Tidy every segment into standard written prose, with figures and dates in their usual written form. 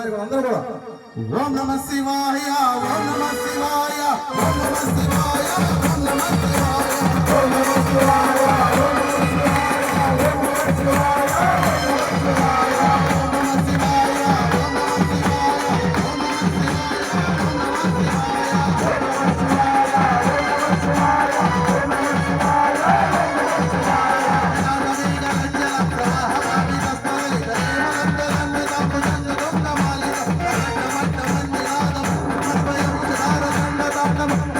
ఒక్కసారి అందరూ కూడా ఓం నమః శివాయ ఓం నమః శివాయ ఓం నమః శివాయ ఓం నమః శివాయ ఓం నమః శివాయ ఓం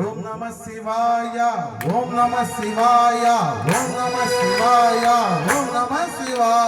నమః శివాయ ఓం నమః శివాయ శివాయ ఓం నమః శివాయ ఓం నమః శివాయ ఓం నమః శివాయ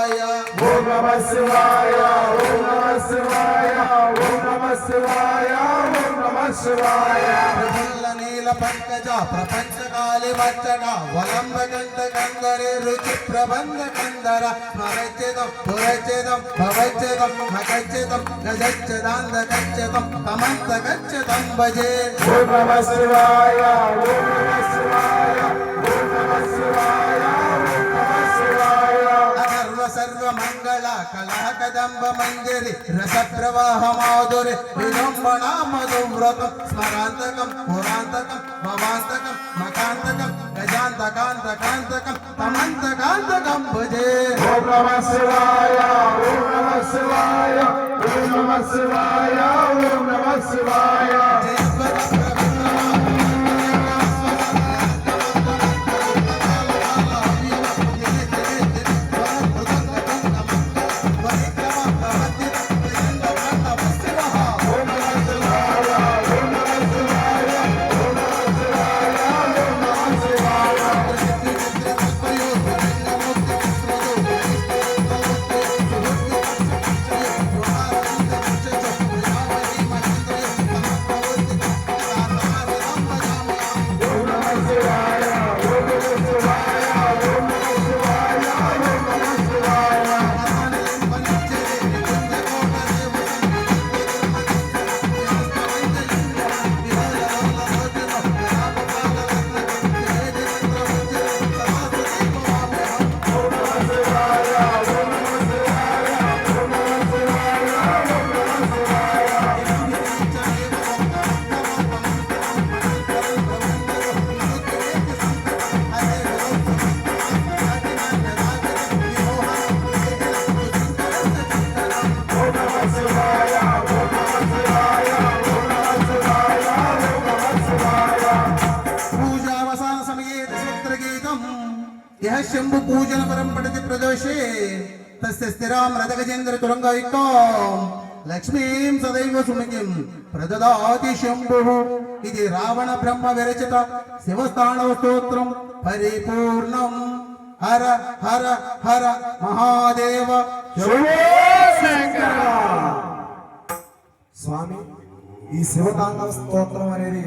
ఓం నమః శివాయ ఓం నమః శివాయ ఓం నమః శివాయ ఓం నమః శివాయ ప్రఫుల్ల నీల పంకజ ప్రపంచకాలి వచ్చడ వలంబ గంట కందరే రుచి ప్రబంధ కందర స్మరచితం పురచితం భవచితం మగచితం గజచ్చదాంత గచ్చతం తమంత గచ్చతం భజే ఓం నమః శివాయ ఓం నమః శివాయ ఓం నమః శివాయ ఓం నమః శివాయ అసర్వ సర్వ మంగళ కళా కదంబ మంజరి రస ప్రవాహ మాధురి విలంబనా మధువ్రతం స్మరాంతకం పురాంతకం భవాంతకం మకాంతకం గజాంతకాంతకాంతకం తమంతకాంతకం భజే ఓం నమః శివాయ ఓం నమః శివాయ ఓం నమః శివాయ ఓం నమః శివాయ यः शंभु पूजन परम पठति प्रदोषे तस्य स्थिरां रथगजेन्द्र तुरंगयुक्तां लक्ष्मीं सदैव सुमतिं प्रददाति शंभुः इति रावण ब्रह्म विरचित शिवस्थानव स्तोत्रं परिपूर्णं हर हर हर महादेव స్వామి ఈ శివతాండవ స్తోత్రం అనేది